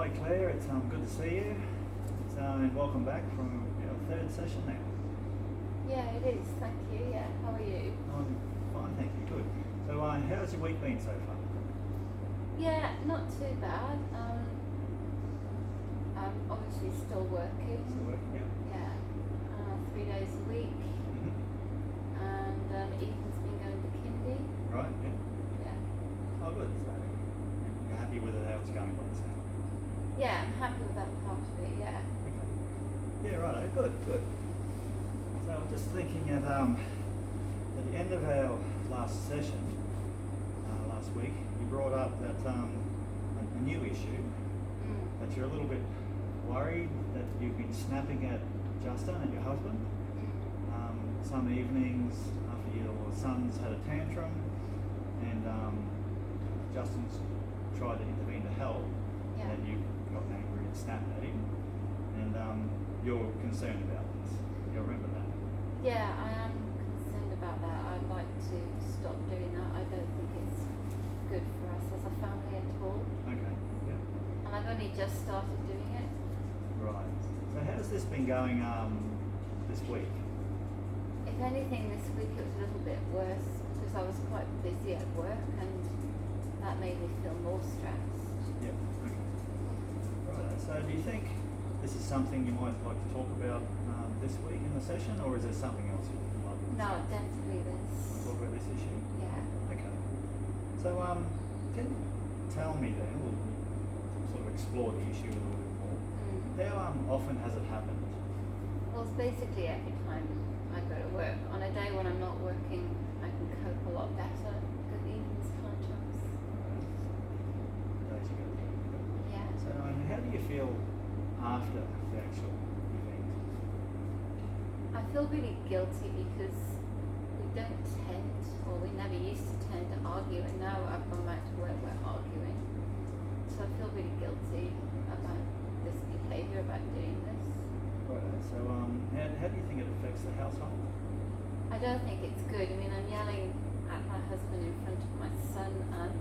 Hi Claire, it's good to see you. And welcome back from our third session now. Yeah, it is. Thank you. Yeah, how are you? I'm fine, thank you. Good. So, how's your week been so far? Yeah, not too bad. I'm obviously still working. Still working, yeah. Yeah, 3 days a week, Mm-hmm. and Ethan's been going to kindy. Right, yeah. Yeah. Oh, good. So, you're happy with it, how it's going by the sound? Yeah, I'm happy with that part of it. Yeah. Okay. Yeah, right. Good, good. So, I'm just thinking at the end of our last session, last week, you brought up that a new issue. That you're a little bit worried that you've been snapping at Justin and your husband. Some evenings after your son's had a tantrum and Justin's tried to intervene to help, Yeah. and you got angry and snapped at him, and you're concerned about this. You remember that? Yeah, I am concerned about that. I'd like to stop doing that. I don't think it's good for us as a family at all. Okay, yeah. And I've only just started doing it. Right. So how's this been going this week? If anything, this week it was a little bit worse because I was quite busy at work and that made me feel more stressed. Yeah. Okay. Right. So do you think this is something you might like to talk about this week in the session, or is there something else you'd like to No, definitely this. talk about this issue? Yeah. Okay. So can you tell me then, we'll sort of explore the issue a little bit more. How often has it happened? Well, it's basically every time I go to work. On a day when I'm not working, I can cope a lot better because Ethan's tantrums. Days ago. Yeah. So how do you feel after the actual event? I feel really guilty because we don't tend, or we never used to tend to argue, and now I've gone back to where we're arguing. So I feel really guilty about this behaviour, about doing this. Right. So how do you think it affects the household? I don't think it's good. I mean, I'm yelling at my husband in front of my son, and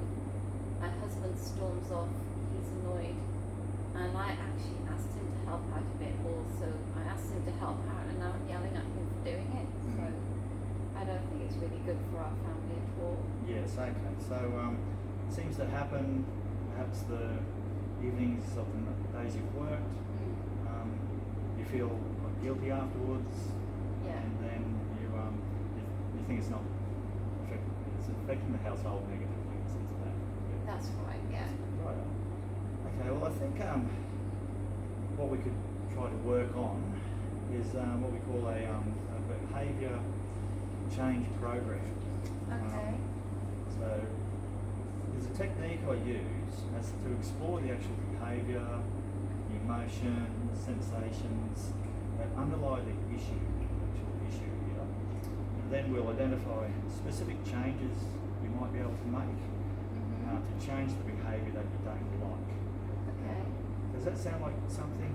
my husband storms off. He's annoyed. And I actually asked him to help out a bit also. I asked him to help out, and now I'm yelling at him for doing it. So I don't think it's really good for our family at all. Yes, okay. So it seems to happen perhaps the evenings of the days you've worked. You feel guilty afterwards, Yeah. and then you think it's affecting the household negatively in the sense of that. Yeah. That's right, yeah. Right. Okay. Well, I think what we could try to work on is what we call a behaviour change program. Okay. So there's a technique I use as to explore the actual behaviour, the emotions, sensations that underlie the actual issue here. And then we'll identify specific changes you might be able to make to change the behaviour that you don't like. Okay. Does that sound like something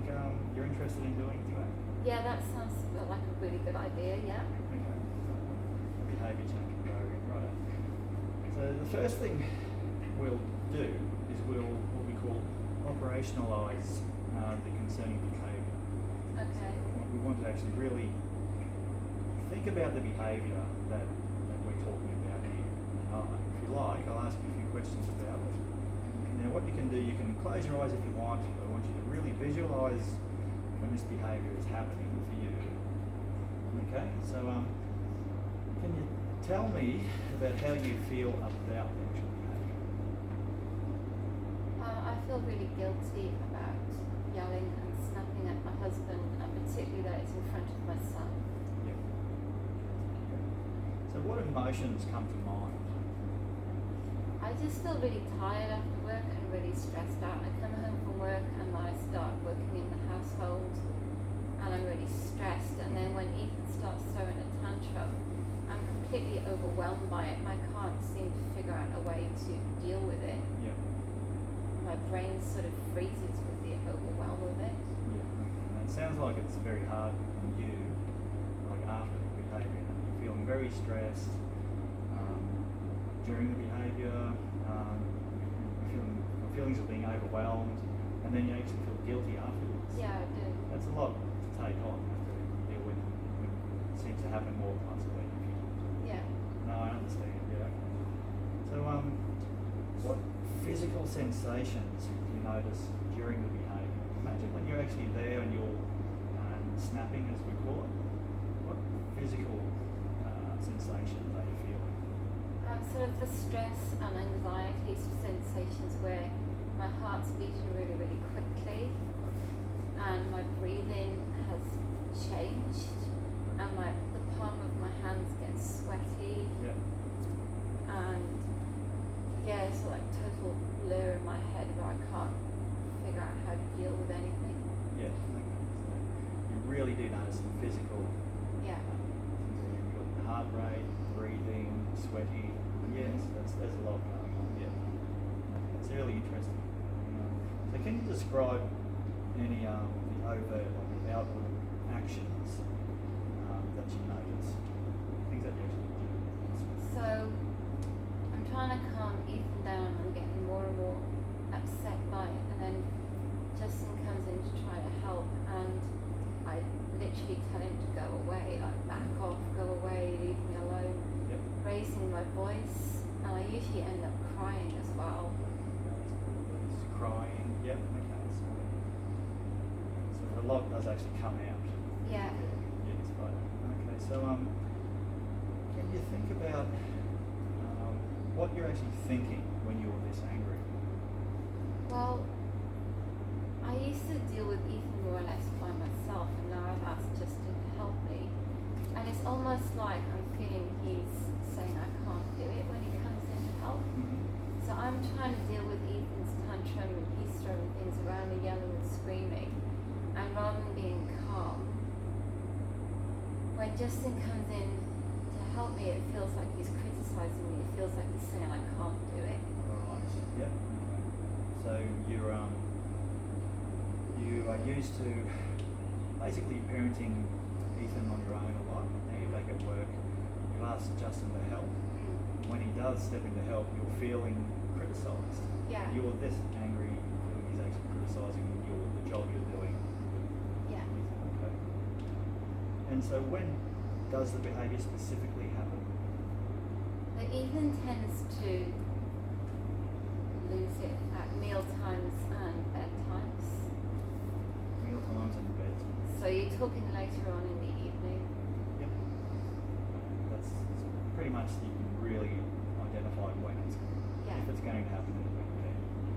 you're interested in doing today? Yeah, that sounds like a really good idea, yeah. Okay. A behaviour change program, right. So the first thing we'll do is we'll what we call operationalise the concerning behaviour. Okay. We want to actually really think about the behaviour that we're talking about here. If you like, I'll ask you a few questions about it. Now what you can do, you can close your eyes if you want, but I want you to really visualise when this behaviour is happening for you. Okay, so can you tell me about how you feel about the actual behaviour? I feel really guilty about yelling and snapping at my husband, and particularly that it's in front of my son. Yeah. So what emotions come to mind? I just feel really tired after work and really stressed out. I come home from work and I start working in the household and I'm really stressed, and then when Ethan starts throwing a tantrum, I'm completely overwhelmed by it. I can't seem to figure out a way to deal with it. Yeah. My brain sort of freezes with the overwhelm of it. Yeah. And it sounds like it's very hard on you, like after the behaviour. You're feeling very stressed during the behaviour. Feelings of being overwhelmed, and then you actually feel guilty afterwards. Yeah, I do. That's a lot to take on after deal with when it seems to happen more than once a week. Yeah. No, I understand. Yeah. So, what physical sensations do you notice during the behaviour? Imagine when you're actually there and you're snapping, as we call it. What physical sensations are you feeling? Sort of the stress and anxiety sensations where my heart's beating really, really quickly, and my breathing has changed, and the palm of my hands gets sweaty. Yeah. And yeah, it's like total blur in my head where I can't figure out how to deal with anything. Yeah. Okay. So you really do notice the physical. Yeah. You've got heart rate, breathing, sweaty. Yes, there's a lot going on. Yeah. It's really interesting. So can you describe any the overt, like the outward actions that you notice? Things that you actually do. So I'm trying to calm Ethan down. I'm getting more and more upset by it, and then Justin comes in to try to help, and I literally tell him to go away, like back off, go away, leave me alone. Yep. Raising my voice, and I usually end up crying as well. It's crying. Yep. Okay. So a lot does actually come out. Yeah. Yes. Right. Okay. So can you think about what you're actually thinking when you're this angry? Well, I used to deal with Ethan more or less by myself, and now I've asked Justin to help me. And it's almost like I'm feeling he's saying I can't do it when he comes in to help. Mm-hmm. So I'm trying to deal with Ethan's tantrum, and he's throwing things around and yelling and screaming. And rather than being calm, when Justin comes in to help me, it feels like he's criticizing me. It feels like he's saying I can't do it. Right. Yep. So you are used to basically parenting Ethan on your own a lot. Now you're back at work. You ask Justin to help. When he does step in to help, you're feeling criticised. Yeah. You're this angry. He's actually criticising the job you're doing. Yeah. Okay. And so when does the behaviour specifically happen? But Ethan tends to lose it at meal times and bedtimes. Meal times and bedtimes. So you're talking later on in the evening. Yep. That's pretty much you can really identify when it's if it's going to happen and when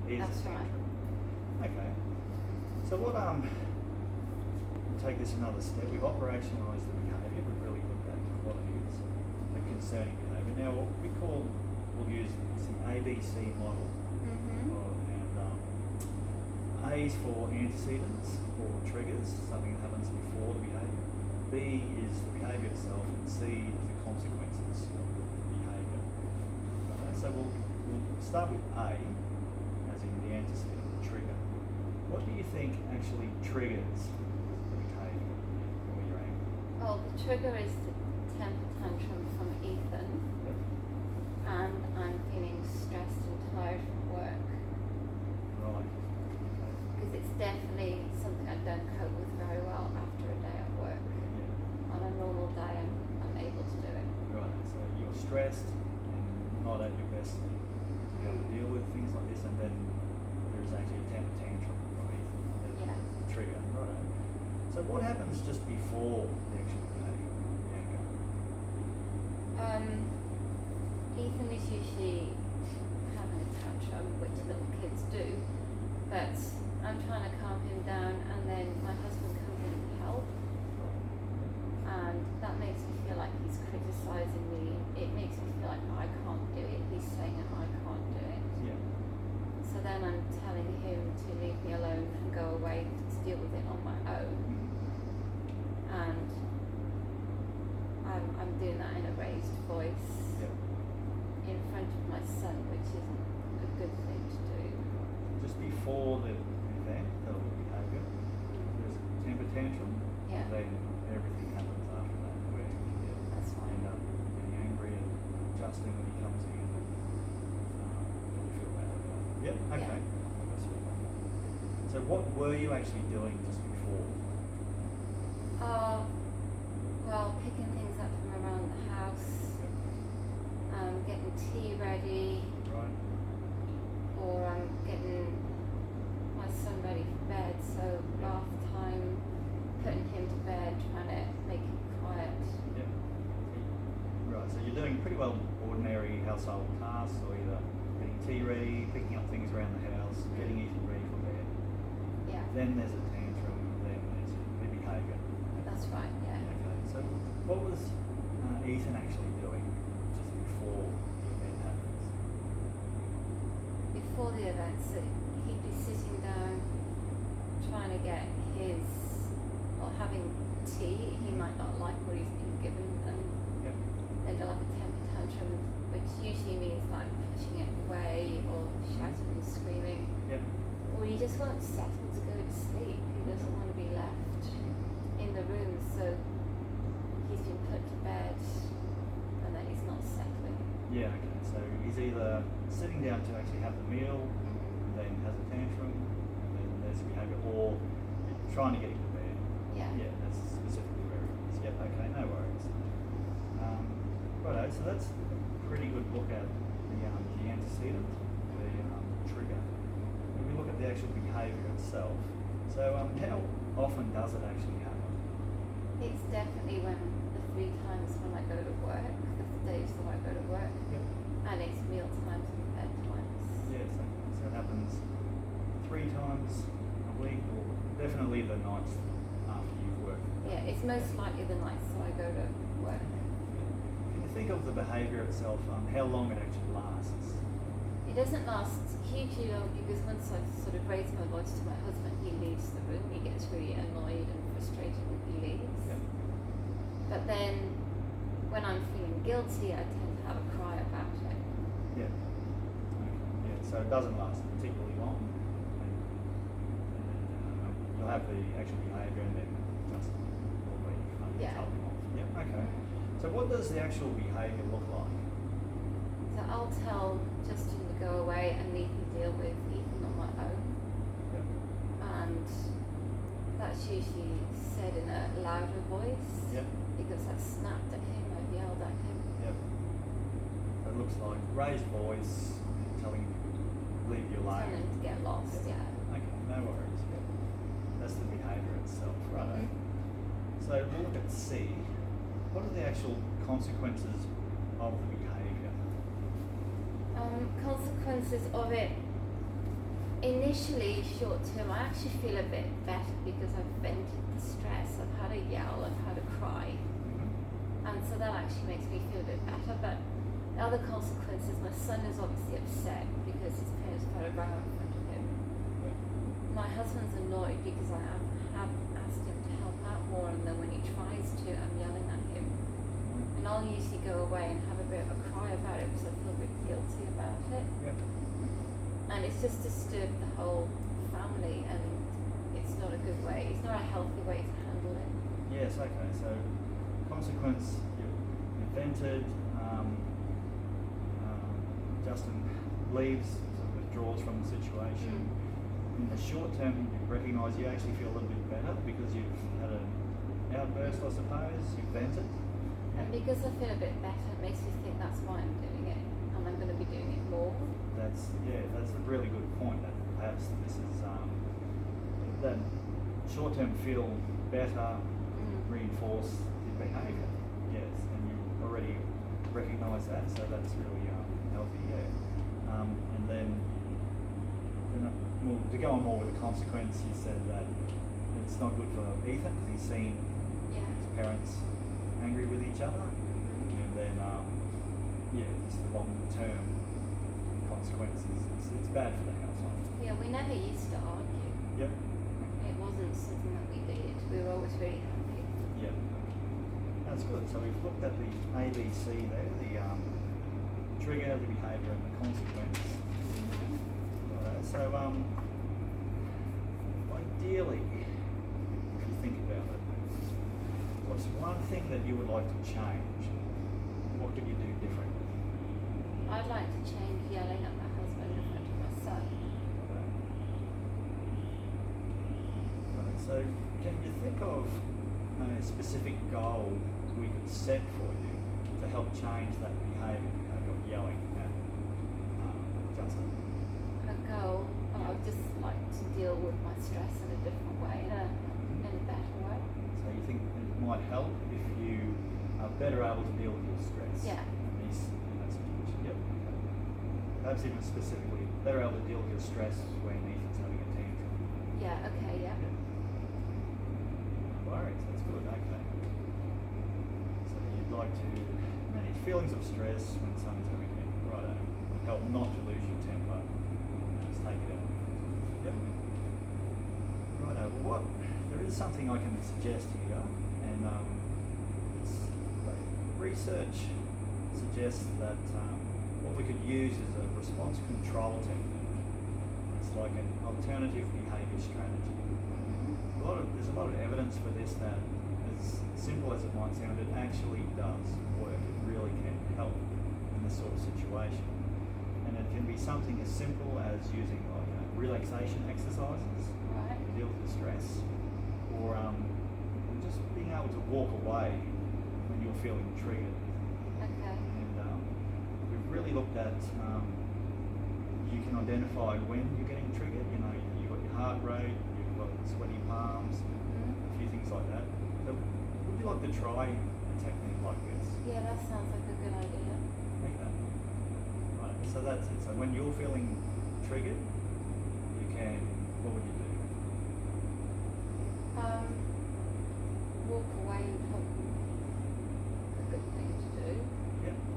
it is. That's right. Okay. So what we'll take this another step. We've operationalised the behaviour. We've really looked at what it is, the concerning behaviour. Now what we'll use some ABC model. Mm-hmm. A is for antecedents or triggers, something that happens before the behaviour. B is the behaviour itself, and C is the consequences of the behaviour. So we'll start with A, as in the antecedent, the trigger. What do you think actually triggers the behaviour when you're angry? Well, the trigger is the temper tantrum from Ethan, Yep. and I'm feeling stressed and tired from work. Right. Okay. Because it's definitely something I don't cope with very well after a day at work. Yeah. On a normal day, I'm able to do it. Right. So you're stressed and not at your best to be able to deal with things like this, and then there's actually a temper tantrum from Ethan. There's Yeah. the trigger. Right. So what happens just before the actual behaviour, the anger? Ethan is usually having a tantrum, which little kids do, but I'm trying to calm him down, and then my husband comes in to help, and that makes me feel like he's criticising me. It makes me feel like I can't do it. He's saying that I can't do it. Yeah. So then I'm telling him to leave me alone and go away to deal with it on my own. And I'm doing that in a raised voice Yeah. in front of my son, which isn't a good thing to do. Just before the event, the behaviour, there's a temper tantrum, Yeah. and then everything happens after that, where you That's fine. end up getting angry and adjusting when he comes in, and you feel bad about it. Yep, okay. Yeah. That's all. So what were you actually doing just before? Well, picking things up from around the house, getting tea ready, Right. or getting my son ready for bed. So bath time, putting him to bed, trying to make him quiet. Yep. Right, so you're doing pretty well ordinary household tasks, or either getting tea ready, picking up things around the house, getting Ethan ready for bed. Yeah, Then there's a tantrum, then there's the behaviour. that's right. Yeah. Okay, so what was Ethan actually doing just before the event happens? Before the event, so he'd be sitting down, trying to get his, or having tea. He might not like what he's been given, and Yep. then he'll have a temper tantrum, which usually means like pushing it away or shouting and screaming. Yep. Or he just won't settle to go to sleep. He doesn't want to be left in the room, so he's been put to bed and then he's not settling. Yeah, okay. So he's either sitting down to actually have the meal, and then has a tantrum, and then there's behaviour, or trying to get him to bed. Yeah. Yeah, that's specifically where it is. Yep, okay, no worries. Righto, so that's a pretty good look at the antecedent, the trigger. When we look at the actual behaviour itself, so how often does it actually happen? It's definitely when the 3 times when I go to work, the days that I go to work, Yep. and it's meal times and bedtimes. Yeah, so it happens 3 times a week, or definitely the nights after you've worked. Yeah, it's most likely the nights that I go to work. Can you think of the behaviour itself, how long it actually lasts? It doesn't last hugely long because once I sort of raise my voice to my husband, he leaves the room. He gets really annoyed and frustrated when he leaves. Yep. But then when I'm feeling guilty, I tend to have a cry about it. Yeah. Okay. Yeah, so it doesn't last particularly long. And you'll have the actual behaviour and then just probably Yeah. tell them off. Yeah, okay. So what does the actual behaviour look like? So I'll tell Justin to go away and leave me deal with Ethan on my own. Yep. And that's usually said in a louder voice. Yep. Because I've snapped at him, I've yelled at him. Yep. So it looks like raised voice, telling him to leave you alone. Telling him to get lost, yeah. Okay, no worries. Yep. That's the behaviour itself, right? So we'll look at C. What are the actual consequences of the behaviour? Consequences of it, initially short term, I actually feel a bit better because I've vented the stress. I've had a yell, I've had a cry, and so that actually makes me feel a bit better. But the other consequences, my son is obviously upset because his parents put a row in front of him. My husband's annoyed because I have asked him to help out more, and then when he tries to, I'm yelling at him. And I'll usually go away and have a bit of a cry about it because I feel a bit guilty about it. Yep. And it's just disturbed the whole family, and it's not a good way. It's not a healthy way to handle it. Yes, okay, so consequence, you've vented, Justin leaves, sort of withdraws from the situation. In the short term, you recognise you actually feel a little bit better because you've had an outburst, I suppose, you've vented. And because I feel a bit better, it makes me think that's why I'm doing it, and I'm going to be doing it more. That's a really good point, that perhaps this is, that short-term feel better, reinforce the behaviour, yes, and you already recognise that, so that's really healthy, yeah. And then well, to go on more with the consequence, you said that it's not good for Ethan because he's seen Yeah. his parents angry with each other, and then just the long-term consequences. It's bad for the household. Yeah, we never used to argue. Yep. It wasn't something that we did. We were always really happy. Yep. That's good. So we've looked at the ABC there, the trigger, the behaviour, and the consequence. So ideally, if you think about it, what's one thing that you would like to change? What could you do differently? I'd like to change yelling at my husband in front of my son. So can you think of a specific goal we could set for you to help change that behaviour of yelling at Justin? A goal. Oh, I'd just like to deal with my stress in a different way, in a better way. So you think it might help if you are better able to deal with your stress? Yeah. In that situation. Yep. Okay. Perhaps even specifically, better able to deal with your stress when Ethan's having a tantrum. Yeah, okay, yeah. No worries, that's good, okay. So you'd like to manage feelings of stress when someone's having a tantrum, right? Help not to lose your temper. Just take it out. Yep. Righto, well there is something I can suggest here, and research suggests that what we could use is a response control technique. It's like an alternative behaviour strategy. There's a lot of evidence for this that, as simple as it might sound, it actually does work. It really can help in this sort of situation. And it can be something as simple as using relaxation exercises to deal with the stress, or just being able to walk away when you're feeling triggered. Okay. And we've really looked at, you can identify when you're getting triggered. You know, you've got your heart rate, you've got sweaty palms, a few things like that. So would you like to try a technique like this? Yeah, that sounds like a good idea. Okay. Right, so that's it. So when you're feeling triggered, you can, what would you do? Walk away would probably be a good thing to do.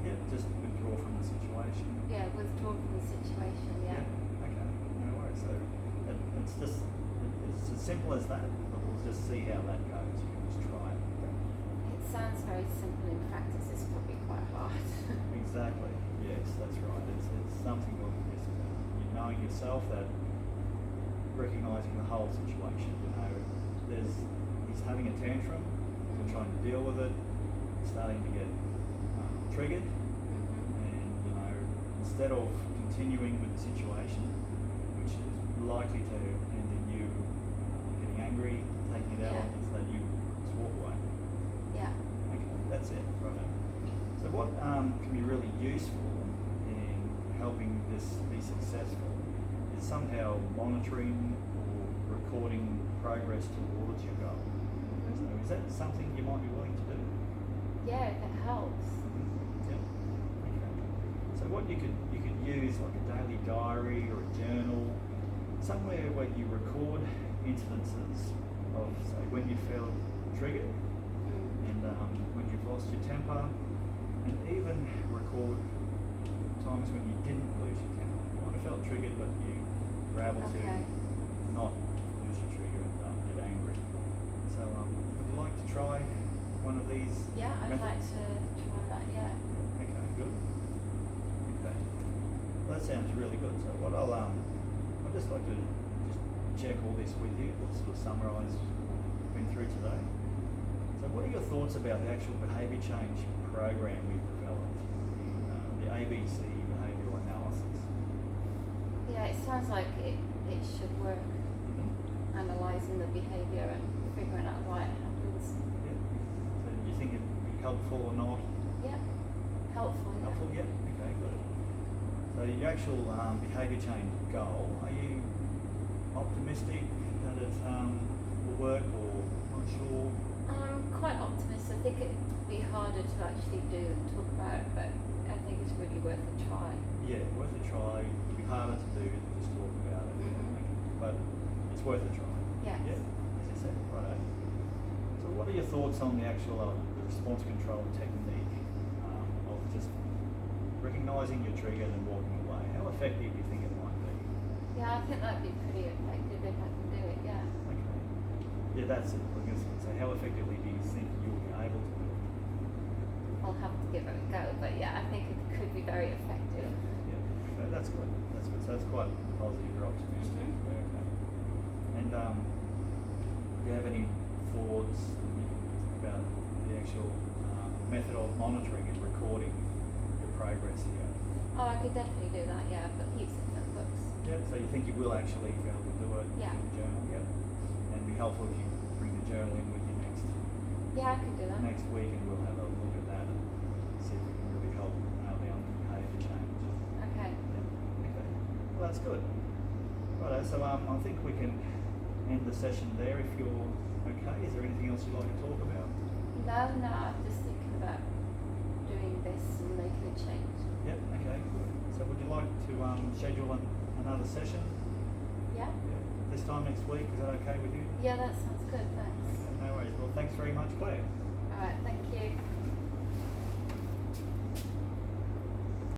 Yeah, just withdraw from the situation. Yeah, withdraw from the situation, yeah. Okay, no worries. So it's as simple as that, but we'll just see how that goes. You can just try it. It sounds very simple. In practice, it's probably quite hard. Exactly. Yes, that's right. It's something of just you knowing yourself, that recognising the whole situation. You know, he's having a tantrum. We're trying to deal with it. Starting to get triggered, and you know, instead of continuing with the situation, which is likely to end in you getting angry, taking it out, is that you just walk away. Yeah. Okay, that's it. Right. So what can be really useful in helping this be successful is somehow monitoring or recording progress towards your goal. So is that something you might be willing to do? Yeah, if it helps. Yep. Okay. So what you could use, like a daily diary or a journal, somewhere where you record incidences of, say, when you felt triggered, and when you've lost your temper, and even record times when you didn't lose your temper. You might have felt triggered, but you were able to not lose your trigger and get angry. So would you like to try one of these? Yeah, I'd methods? like to try that, yeah. Okay, good. Okay. Well, that sounds really good. So what I'd just like to just check all this with you, sort of summarise what we've been through today. So what are your thoughts about the actual behaviour change program we've developed, the ABC behavioural analysis? Yeah, it sounds like it should work, analysing the behaviour and figuring out why it happens. Yeah. So do you think it'd be helpful or not? Yeah, helpful. Yeah. Helpful, yeah. Okay, good. So your actual behaviour change goal, are you optimistic that it will work, or not sure? I'm quite optimistic. I think it'd be harder to actually do and talk about it, but I think it's really worth a try. Yeah, worth a try. It'll be harder to do than just talk about it, but it's worth a try. Yes. Yeah, as you said, right. So what are your thoughts on the actual the response control technique of just recognising your trigger and walking away? How effective do you think it might be? Yeah, I think that'd be pretty effective if I can do it, yeah. Okay. Yeah, that's it. I guess so. How effectively do you think you'll be able to do it? I'll have to give it a go, but yeah, I think it could be very effective. Yeah. Okay, that's good. That's good. So that's quite positive. You're optimistic. Yeah, okay. And do you have any thoughts about the actual method of monitoring and recording your progress here? Oh, I could definitely do that, yeah, but heaps of notebooks. Yeah, so you think you will actually be able to do it Yeah. in the journal, yeah, and be be helpful if you bring the journal in with you Yeah, I could do that. next week, and we'll have a look at that and see if we can really help nail down the behaviour change. Okay. Yeah. Okay. Well, that's good. Right. So I think we can end the session there if you're okay. Is there anything else you'd like to talk about? No, I'm just thinking about doing this and making a change. Yep. Okay. Good. So would you like to schedule another session? Yeah? This time next week? Is that okay with you? Yeah, that sounds good, thanks. Okay, no worries. Well, thanks very much, Claire. Alright, thank you.